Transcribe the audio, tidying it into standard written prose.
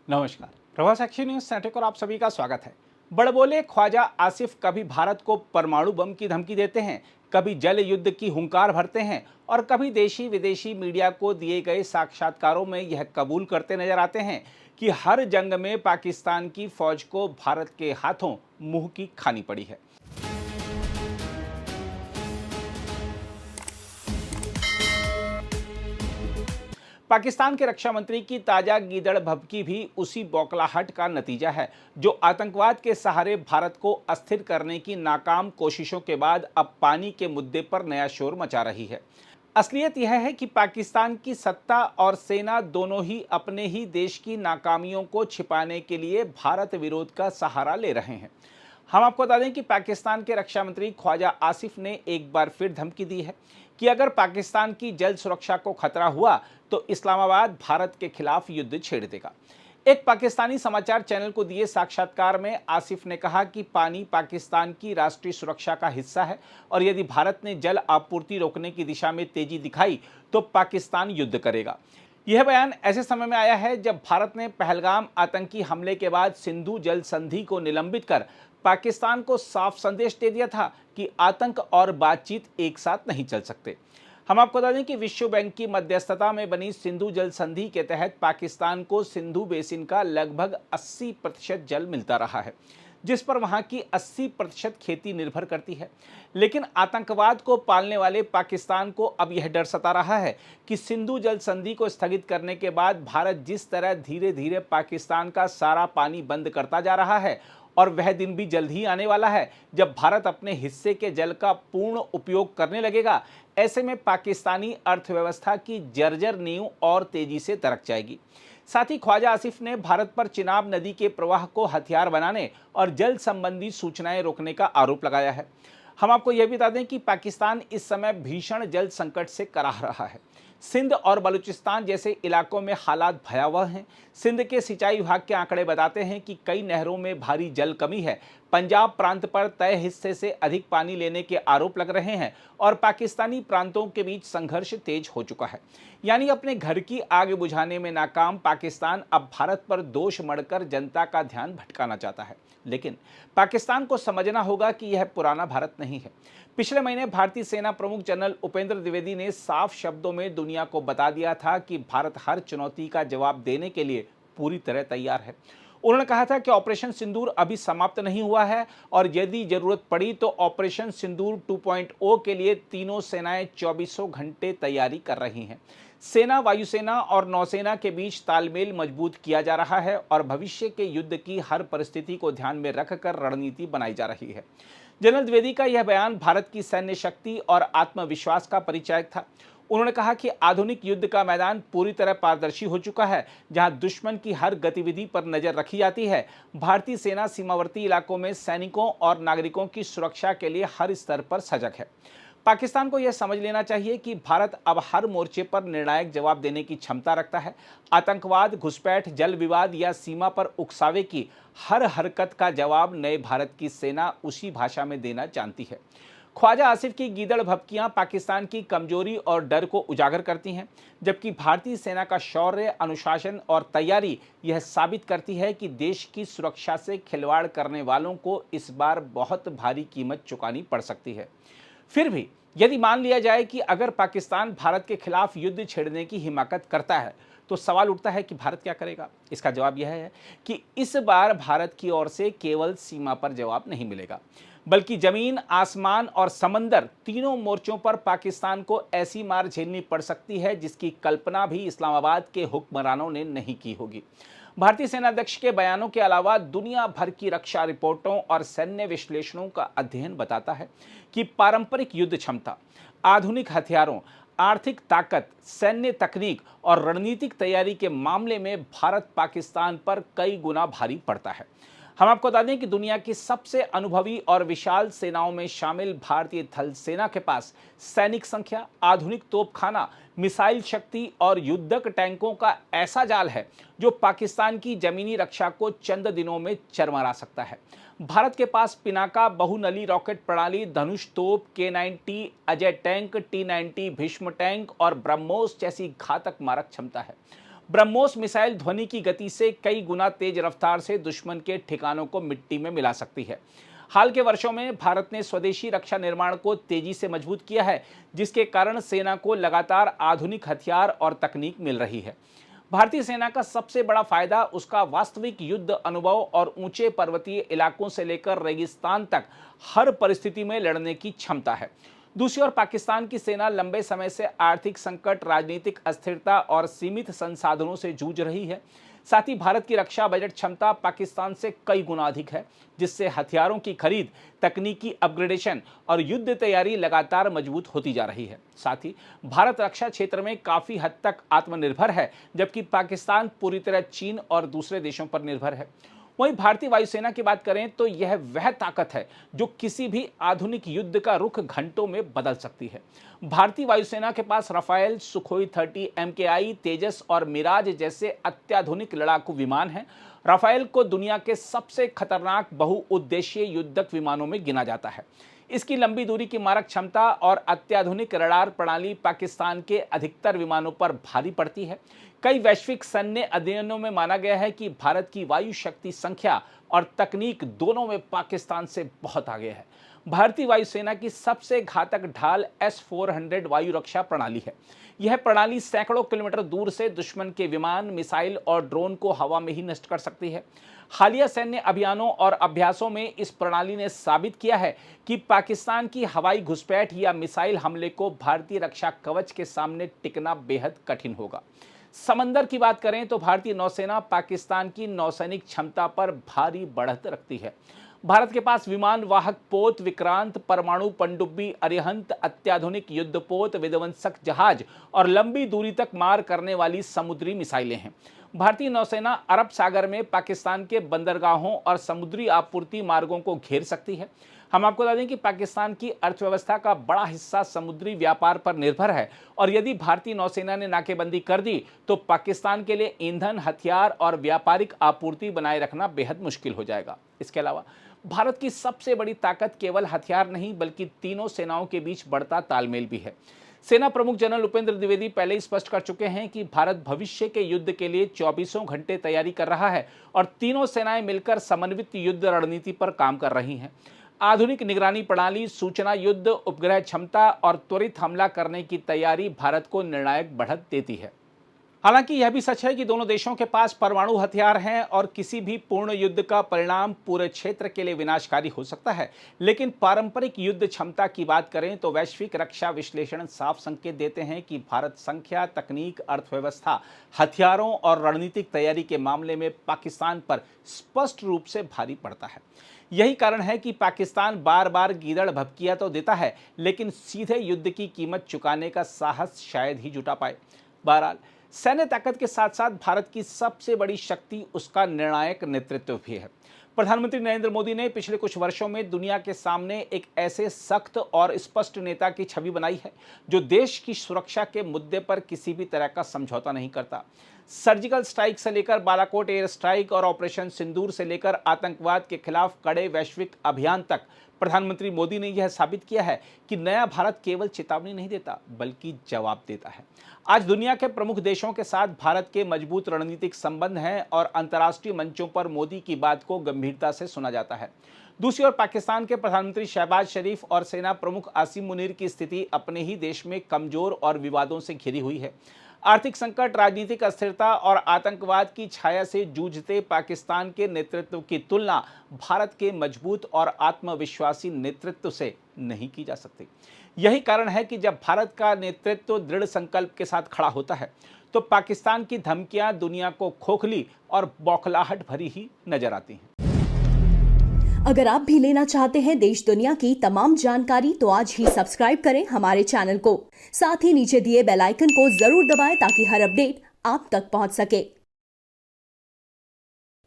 नमस्कार। Prabhas action news network और आप सभी का स्वागत है। बड़बोले ख्वाजा आसिफ कभी भारत को परमाणु बम की धमकी देते हैं, कभी जल युद्ध की हुंकार भरते हैं और कभी देशी विदेशी मीडिया को दिए गए साक्षात्कारों में यह कबूल करते नजर आते हैं कि हर जंग में पाकिस्तान की फौज को भारत के हाथों मुंह की खानी पड़ी है। पाकिस्तान के रक्षा मंत्री की ताजा गीदड़ भभकी भी उसी बौखलाहट का नतीजा है, जो आतंकवाद के सहारे भारत को अस्थिर करने की नाकाम कोशिशों के बाद अब पानी के मुद्दे पर नया शोर मचा रही है। असलियत यह है कि पाकिस्तान की सत्ता और सेना दोनों ही अपने ही देश की नाकामियों को छिपाने के लिए भारत विरोध का सहारा ले रहे हैं। हम आपको बता दें कि पाकिस्तान के रक्षा मंत्री ख्वाजा आसिफ ने एक बार फिर धमकी दी है कि अगर पाकिस्तान की जल सुरक्षा को खतरा हुआ तो इस्लामाबाद भारत के खिलाफ युद्ध छेड़ देगा। एक पाकिस्तानी समाचार चैनल को दिए साक्षात्कार में आसिफ ने कहा कि पानी पाकिस्तान की राष्ट्रीय सुरक्षा का हिस्सा है और यदि भारत ने जल आपूर्ति रोकने की दिशा में तेजी दिखाई तो पाकिस्तान युद्ध करेगा। यह बयान ऐसे समय में आया है जब भारत ने पहलगाम आतंकी हमले के बाद सिंधु जल संधि को निलंबित कर पाकिस्तान को साफ संदेश दे दिया था कि आतंक और बातचीत एक साथ नहीं चल सकते। हम आपको बता दें कि विश्व बैंक की मध्यस्थता में बनी सिंधु जल संधि के तहत पाकिस्तान को सिंधु बेसिन का लगभग 80% जल मिलता रहा है, जिस पर वहां की 80% खेती निर्भर करती है। लेकिन आतंकवाद को पालने वाले पाकिस्तान को अब यह डर सता रहा है कि सिंधु जल संधि को स्थगित करने के बाद भारत जिस तरह धीरे धीरे पाकिस्तान का सारा पानी बंद करता जा रहा है, और वह दिन भी जल्द ही आने वाला है जब भारत अपने हिस्से के जल का पूर्ण उपयोग करने लगेगा। ऐसे में पाकिस्तानी अर्थव्यवस्था की जर्जर नींव और तेजी से दरक जाएगी। साथ ही ख्वाजा आसिफ ने भारत पर चिनाब नदी के प्रवाह को हथियार बनाने और जल संबंधी सूचनाएं रोकने का आरोप लगाया है। हम आपको यह भी बता दें कि पाकिस्तान इस समय भीषण जल संकट से कराह रहा है। सिंध और बलूचिस्तान जैसे इलाकों में हालात भयावह हैं। सिंध के सिंचाई विभाग के आंकड़े बताते हैं कि कई नहरों में भारी जल कमी है। पंजाब प्रांत पर तय हिस्से से अधिक पानी लेने के आरोप लग रहे हैं और पाकिस्तानी प्रांतों के बीच संघर्ष तेज हो चुका है। यानी अपने घर की आग बुझाने में नाकाम पाकिस्तान अब भारत पर दोष मढ़कर जनता का ध्यान भटकाना चाहता है। लेकिन पाकिस्तान को समझना होगा कि यह पुराना भारत नहीं है। पिछले महीने भारतीय सेना प्रमुख जनरल उपेंद्र द्विवेदी ने साफ शब्दों में दुनिया को बता दिया था कि भारत हर चुनौती का जवाब देने के लिए पूरी तरह तैयार है। उन्होंने कहा था कि ऑपरेशन सिंदूर अभी समाप्त नहीं हुआ है और यदि जरूरत पड़ी तो ऑपरेशन सिंदूर 2.0 के लिए तीनों सेनाएं 24 घंटे तैयारी कर रही हैं। सेना, वायुसेना और नौसेना के बीच तालमेल मजबूत किया जा रहा है और भविष्य के युद्ध की हर परिस्थिति को ध्यान में रखकर रणनीति बनाई जा रही है। जनरल द्विवेदी का यह बयान भारत की सैन्य शक्ति और आत्मविश्वास का परिचायक था। उन्होंने कहा कि आधुनिक युद्ध का मैदान पूरी तरह पारदर्शी हो चुका है, जहां दुश्मन की हर गतिविधि पर नजर रखी जाती है। भारतीय सेना सीमावर्ती इलाकों में सैनिकों और नागरिकों की सुरक्षा के लिए हर स्तर पर सजग है। पाकिस्तान को यह समझ लेना चाहिए कि भारत अब हर मोर्चे पर निर्णायक जवाब देने की क्षमता रखता है। आतंकवाद, घुसपैठ, जल विवाद या सीमा पर उकसावे की हर हरकत का जवाब नए भारत की सेना उसी भाषा में देना जानती है। ख्वाजा आसिफ की गीदड़ भभकियां पाकिस्तान की कमजोरी और डर को उजागर करती हैं, जबकि भारतीय सेना का शौर्य, अनुशासन और तैयारी यह साबित करती है कि देश की सुरक्षा से खिलवाड़ करने वालों को इस बार बहुत भारी कीमत चुकानी पड़ सकती है। फिर भी यदि मान लिया जाए कि अगर पाकिस्तान भारत के खिलाफ युद्ध छेड़ने की हिमाकत करता है तो सवाल उठता है कि भारत क्या करेगा। इसका जवाब यह है कि इस बार भारत की ओर से केवल सीमा पर जवाब नहीं मिलेगा, बल्कि जमीन, आसमान और समंदर तीनों मोर्चों पर पाकिस्तान को ऐसी मार झेलनी पड़ सकती है जिसकी कल्पना भी इस्लामाबाद के हुक्मरानों ने नहीं की होगी। भारतीय सेनाध्यक्ष के बयानों के अलावा दुनिया भर की रक्षा रिपोर्टों और सैन्य विश्लेषणों का अध्ययन बताता है कि पारंपरिक युद्ध क्षमता, आधुनिक हथियारों, आर्थिक ताकत, सैन्य तकनीक और रणनीतिक तैयारी के मामले में भारत पाकिस्तान पर कई गुना भारी पड़ता है। हम आपको बता दें कि दुनिया की सबसे अनुभवी और विशाल सेनाओं में शामिल भारतीय थल सेना के पास सैनिक संख्या, आधुनिक तोपखाना, मिसाइल शक्ति और युद्धक टैंकों का ऐसा जाल है जो पाकिस्तान की जमीनी रक्षा को चंद दिनों में चरमरा सकता है। भारत के पास पिनाका बहुनली रॉकेट प्रणाली, धनुष तोप, K90 Ajay tank, T90 Bhishma tank और ब्रह्मोस जैसी घातक मारक क्षमता है। ब्रह्मोस मिसाइल ध्वनि की गति से कई गुना तेज रफ्तार से दुश्मन के ठिकानों को मिट्टी में मिला सकती है। हाल के वर्षों में भारत ने स्वदेशी रक्षा निर्माण को तेजी से मजबूत किया है, जिसके कारण सेना को लगातार आधुनिक हथियार और तकनीक मिल रही है। भारतीय सेना का सबसे बड़ा फायदा उसका वास्तविक युद्ध अनुभव और ऊंचे पर्वतीय इलाकों से लेकर रेगिस्तान तक हर परिस्थिति में लड़ने की क्षमता है। दूसरी ओर पाकिस्तान की सेना लंबे समय से आर्थिक संकट, राजनीतिक अस्थिरता और सीमित संसाधनों से जूझ रही है। साथ ही भारत की रक्षा बजट क्षमता पाकिस्तान से कई गुना अधिक है, जिससे हथियारों की खरीद, तकनीकी अपग्रेडेशन और युद्ध तैयारी लगातार मजबूत होती जा रही है। साथ ही भारत रक्षा क्षेत्र में काफी हद तक आत्मनिर्भर है, जबकि पाकिस्तान पूरी तरह चीन और दूसरे देशों पर निर्भर है। वहीं भारतीय वायुसेना की बात करें तो यह वह ताकत है जो किसी भी आधुनिक युद्ध का रुख घंटों में बदल सकती है। भारतीय वायुसेना के पास राफेल, सुखोई 30, MKI, तेजस और मिराज जैसे अत्याधुनिक लड़ाकू विमान हैं। राफेल को दुनिया के सबसे खतरनाक बहुउद्देशीय युद्धक विमानों में गिना जाता है। इसकी लंबी दूरी की मारक क्षमता और अत्याधुनिक रडार प्रणाली पाकिस्तान के अधिकतर विमानों पर भारी पड़ती है। कई वैश्विक सैन्य अध्ययनों में माना गया है कि भारत की वायु शक्ति संख्या और तकनीक दोनों में पाकिस्तान से बहुत आगे है। भारतीय वायुसेना की सबसे घातक ढाल S-400 वायु रक्षा प्रणाली है। यह प्रणाली सैकड़ों किलोमीटर दूर से दुश्मन के विमान, मिसाइल और ड्रोन को हवा में ही नष्ट कर सकती है। हालिया सैन्य अभियानों और अभ्यासों में इस प्रणाली ने साबित किया है कि पाकिस्तान की हवाई घुसपैठ या मिसाइल हमले को भारतीय रक्षा कवच के सामने टिकना बेहद कठिन होगा। समंदर की बात करें तो भारतीय नौसेना पाकिस्तान की नौसैनिक क्षमता पर भारी बढ़त रखती है। भारत के पास विमान वाहक पोत, विक्रांत, परमाणु पनडुब्बी, अरिहंत, अत्याधुनिक युद्धपोत, विध्वंसक जहाज और लंबी दूरी तक मार करने वाली समुद्री मिसाइलें हैं। भारतीय नौसेना अरब सागर में पाकिस्तान के बंदरगाहों और समुद्री आपूर्ति मार्गों को घेर सकती है। हम आपको बता दें कि पाकिस्तान की अर्थव्यवस्था का बड़ा हिस्सा समुद्री व्यापार पर निर्भर है और यदि भारतीय नौसेना ने नाकेबंदी कर दी तो पाकिस्तान के लिए ईंधन, हथियार और व्यापारिक आपूर्ति बनाए रखना बेहद मुश्किल हो जाएगा। इसके अलावा भारत की सबसे बड़ी ताकत केवल हथियार नहीं बल्कि तीनों सेनाओं के बीच बढ़ता तालमेल भी है। सेना प्रमुख जनरल उपेंद्र द्विवेदी पहले ही स्पष्ट कर चुके हैं कि भारत भविष्य के युद्ध के लिए 24 घंटे तैयारी कर रहा है और तीनों सेनाएं मिलकर समन्वित युद्ध रणनीति पर काम कर रही हैं। आधुनिक निगरानी प्रणाली, सूचना युद्ध, उपग्रह क्षमता और त्वरित हमला करने की तैयारी भारत को निर्णायक बढ़त देती है। हालांकि यह भी सच है कि दोनों देशों के पास परमाणु हथियार हैं और किसी भी पूर्ण युद्ध का परिणाम पूरे क्षेत्र के लिए विनाशकारी हो सकता है। लेकिन पारंपरिक युद्ध क्षमता की बात करें तो वैश्विक रक्षा विश्लेषण साफ संकेत देते हैं कि भारत संख्या, तकनीक, अर्थव्यवस्था, हथियारों और रणनीतिक तैयारी के मामले में पाकिस्तान पर स्पष्ट रूप से भारी पड़ता है। यही कारण है कि पाकिस्तान बार बार गीदड़ भभकियां तो देता है, लेकिन सीधे युद्ध की कीमत चुकाने का साहस शायद ही जुटा पाए। बहरहाल सैन्य ताकत के साथ साथ भारत की सबसे बड़ी शक्ति उसका निर्णायक नेतृत्व भी है। प्रधानमंत्री नरेंद्र मोदी ने पिछले कुछ वर्षों में दुनिया के सामने एक ऐसे सख्त और स्पष्ट नेता की छवि बनाई है जो देश की सुरक्षा के मुद्दे पर किसी भी तरह का समझौता नहीं करता। सर्जिकल स्ट्राइक से लेकर बालाकोट एयर स्ट्राइक और ऑपरेशन सिंदूर से लेकर आतंकवाद के खिलाफ कड़े वैश्विक अभियान तक प्रधानमंत्री मोदी ने यह साबित किया है कि नया भारत केवल चेतावनी नहीं देता बल्कि जवाब देता है। आज दुनिया के प्रमुख देशों के साथ भारत के मजबूत रणनीतिक संबंध हैं और अंतर्राष्ट्रीय मंचों पर मोदी की बात को गंभीरता से सुना जाता है। दूसरी ओर पाकिस्तान के प्रधानमंत्री शहबाज शरीफ और सेना प्रमुख आसिम मुनीर की स्थिति अपने ही देश में कमजोर और विवादों से घिरी हुई है। आर्थिक संकट, राजनीतिक अस्थिरता और आतंकवाद की छाया से जूझते पाकिस्तान के नेतृत्व की तुलना भारत के मजबूत और आत्मविश्वासी नेतृत्व से नहीं की जा सकती। यही कारण है कि जब भारत का नेतृत्व दृढ़ संकल्प के साथ खड़ा होता है तो पाकिस्तान की धमकियां दुनिया को खोखली और बौखलाहट भरी ही नजर आती हैं। अगर आप भी लेना चाहते हैं देश दुनिया की तमाम जानकारी तो आज ही सब्सक्राइब करें हमारे चैनल को। साथ ही नीचे दिए बेल आइकन को जरूर दबाएं ताकि हर अपडेट आप तक पहुंच सके।